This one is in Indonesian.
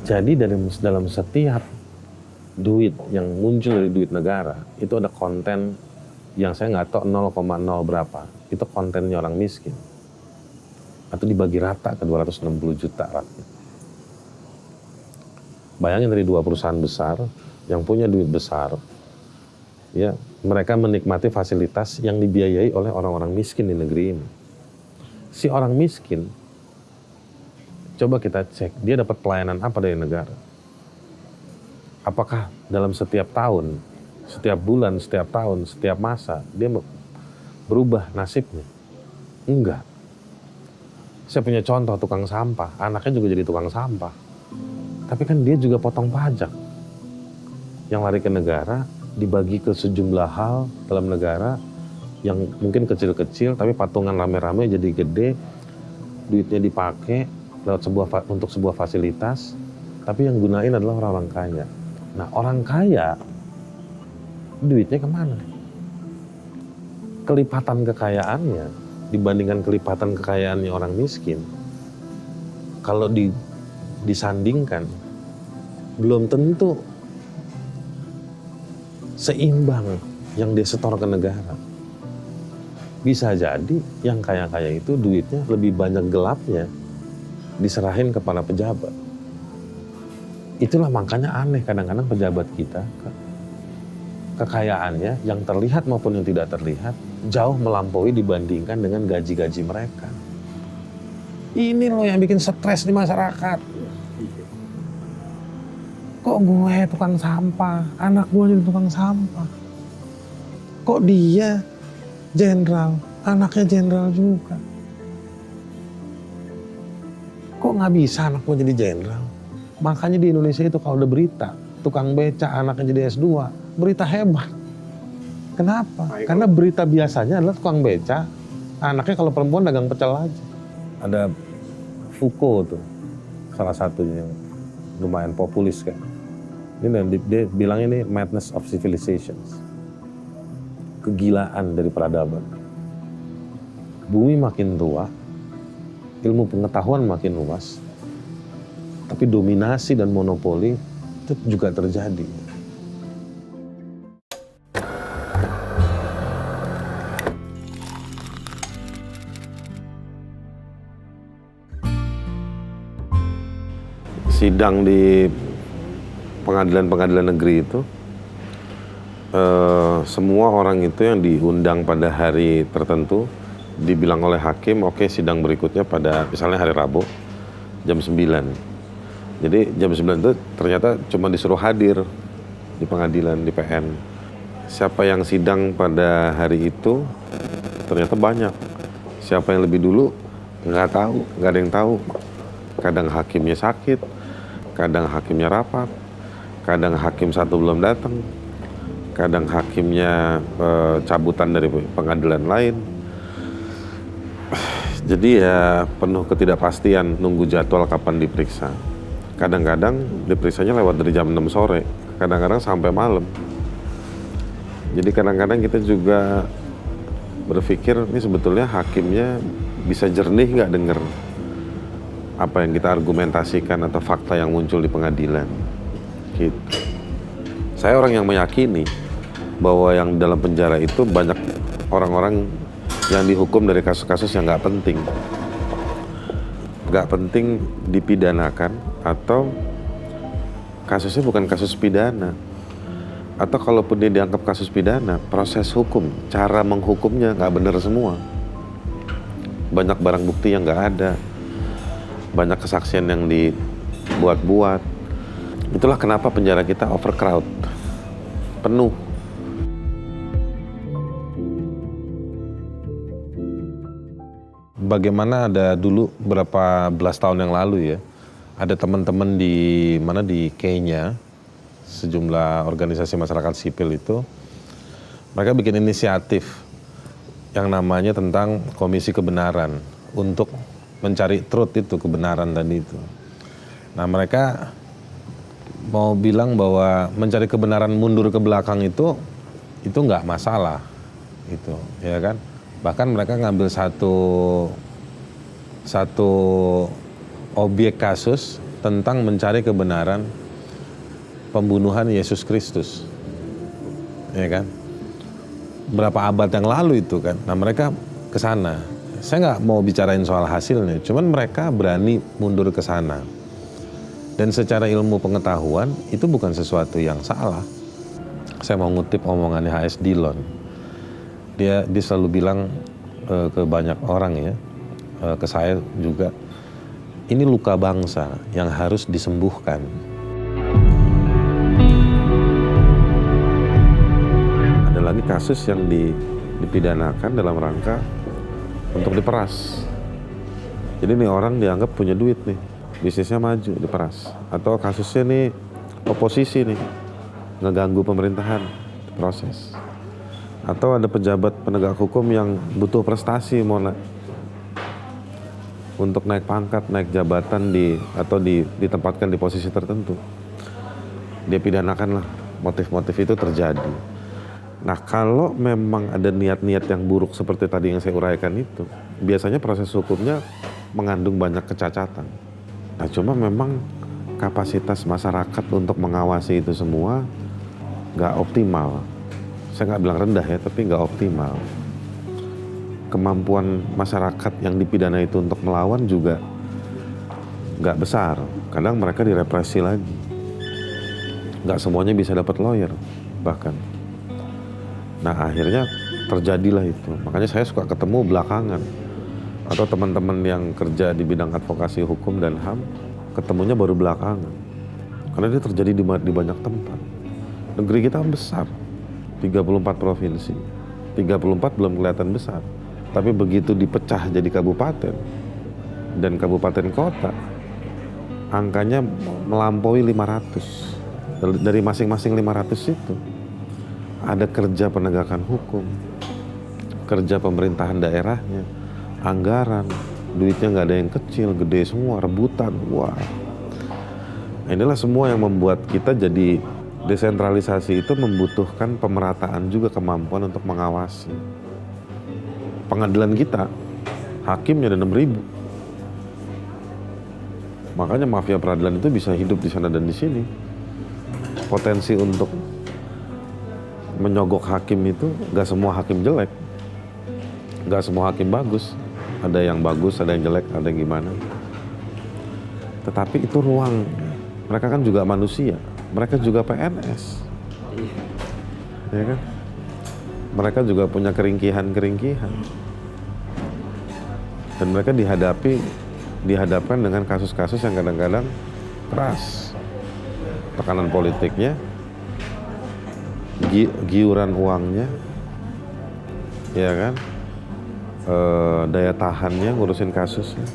Jadi dalam setiap duit yang muncul dari duit negara, itu ada konten yang saya nggak tahu 0,0 berapa. Itu kontennya orang miskin. Atau dibagi rata ke 260 juta rakyat. Bayangin dari 2 perusahaan besar yang punya duit besar, ya mereka menikmati fasilitas yang dibiayai oleh orang-orang miskin di negeri ini. Si orang miskin, coba kita cek, dia dapat pelayanan apa dari negara? Apakah dalam setiap tahun, setiap bulan, setiap tahun, setiap masa, dia berubah nasibnya? Enggak. Saya punya contoh tukang sampah, anaknya juga jadi tukang sampah. Tapi kan dia juga potong pajak. Yang lari ke negara, dibagi ke sejumlah hal dalam negara, yang mungkin kecil-kecil, tapi patungan rame-rame jadi gede, duitnya dipakai untuk sebuah fasilitas, tapi yang gunain adalah orang-orang kaya. Nah, orang kaya, duitnya kemana? Kelipatan kekayaannya dibandingkan kelipatan kekayaannya orang miskin, kalau disandingkan, belum tentu seimbang yang dia setor ke negara. Bisa jadi yang kaya-kaya itu duitnya lebih banyak gelapnya diserahin kepada pejabat. Itulah makanya aneh kadang-kadang pejabat kita kekayaannya yang terlihat maupun yang tidak terlihat jauh melampaui dibandingkan dengan gaji-gaji mereka. Ini loh yang bikin stres di masyarakat. Kok gue tukang sampah, anak gue jadi tukang sampah. Kok dia jenderal, anaknya jenderal juga. Kok nggak bisa anak gue jadi jenderal? Makanya di Indonesia itu kalau ada berita, tukang beca anaknya jadi S2, berita hebat. Kenapa? Karena berita biasanya adalah tukang beca, anaknya kalau perempuan dagang pecel aja. Ada Foucault tuh, salah satunya yang lumayan populis kan. Ini dia bilang ini madness of civilizations. Kegilaan dari peradaban. Bumi makin tua, ilmu pengetahuan makin luas, tapi dominasi dan monopoli itu juga terjadi. Sidang di pengadilan-pengadilan negeri itu, semua orang itu yang diundang pada hari tertentu, dibilang oleh hakim, oke, sidang berikutnya pada misalnya hari Rabu, jam 9. Jadi jam 9 itu ternyata cuma disuruh hadir di pengadilan, di PN. Siapa yang sidang pada hari itu, ternyata banyak. Siapa yang lebih dulu, nggak tahu, nggak ada yang tahu. Kadang hakimnya sakit, kadang hakimnya rapat, kadang hakim satu belum datang, kadang hakimnya cabutan dari pengadilan lain. Jadi ya penuh ketidakpastian nunggu jadwal kapan diperiksa. Kadang-kadang diperiksanya lewat dari jam 6 sore, kadang-kadang sampai malam. Jadi kadang-kadang kita juga berpikir ini sebetulnya hakimnya bisa jernih nggak denger apa yang kita argumentasikan atau fakta yang muncul di pengadilan. Gitu. Saya orang yang meyakini bahwa yang dalam penjara itu banyak orang-orang yang dihukum dari kasus-kasus yang nggak penting. Nggak penting dipidanakan atau kasusnya bukan kasus pidana. Atau kalaupun dia dianggap kasus pidana, proses hukum, cara menghukumnya nggak benar semua. Banyak barang bukti yang nggak ada. Banyak kesaksian yang dibuat-buat. Itulah kenapa penjara kita overcrowd, penuh. Bagaimana ada dulu berapa belas tahun yang lalu ya, ada teman-teman di Kenya, sejumlah organisasi masyarakat sipil itu, mereka bikin inisiatif yang namanya tentang Komisi Kebenaran untuk mencari truth itu, kebenaran tadi itu. Nah mereka mau bilang bahwa mencari kebenaran mundur ke belakang itu nggak masalah, gitu, ya kan? Bahkan mereka ngambil satu objek kasus tentang mencari kebenaran pembunuhan Yesus Kristus, ya kan? Berapa abad yang lalu itu kan? Nah mereka ke sana. Saya nggak mau bicarain soal hasilnya, cuman mereka berani mundur ke sana. Dan secara ilmu pengetahuan itu bukan sesuatu yang salah. Saya mau ngutip omongannya H.S. Dillon. Dia selalu bilang ke banyak orang ya, ke saya juga, ini luka bangsa yang harus disembuhkan. Ada lagi kasus yang dipidanakan dalam rangka untuk diperas. Jadi nih orang dianggap punya duit nih, bisnisnya maju, diperas. Atau kasusnya nih oposisi nih, ngeganggu pemerintahan, proses. Atau ada pejabat penegak hukum yang butuh prestasi untuk naik pangkat, naik jabatan atau ditempatkan di posisi tertentu. Dia pidanakan lah, motif-motif itu terjadi. Nah kalau memang ada niat-niat yang buruk seperti tadi yang saya uraikan itu, biasanya proses hukumnya mengandung banyak kecacatan. Nah cuma memang kapasitas masyarakat untuk mengawasi itu semua nggak optimal. Saya nggak bilang rendah ya, tapi nggak optimal. Kemampuan masyarakat yang dipidana itu untuk melawan juga nggak besar. Kadang mereka direpresi lagi. Nggak semuanya bisa dapat lawyer bahkan. Nah akhirnya terjadilah itu. Makanya saya suka ketemu belakangan. Atau teman-teman yang kerja di bidang advokasi hukum dan HAM, ketemunya baru belakangan. Karena ini terjadi di banyak tempat. Negeri kita besar, 34 provinsi. 34 belum kelihatan besar. Tapi begitu dipecah jadi kabupaten dan kabupaten kota, angkanya melampaui 500. Dari masing-masing 500 itu, ada kerja penegakan hukum, kerja pemerintahan daerahnya, anggaran, duitnya nggak ada yang kecil, gede semua, rebutan, wah. Inilah semua yang membuat kita jadi desentralisasi itu membutuhkan pemerataan juga kemampuan untuk mengawasi. Pengadilan kita, hakimnya ada 6.000. Makanya mafia peradilan itu bisa hidup di sana dan di sini. Potensi untuk menyogok hakim itu, gak semua hakim jelek. Gak semua hakim bagus. Ada yang bagus, ada yang jelek, ada yang gimana. Tetapi itu ruang. Mereka kan juga manusia. Mereka juga PNS. Ya kan? Mereka juga punya keringkihan-keringkihan. Dan mereka dihadapkan dengan kasus-kasus yang kadang-kadang keras. Tekanan politiknya, giuran uangnya, ya kan? Daya tahannya ngurusin kasusnya.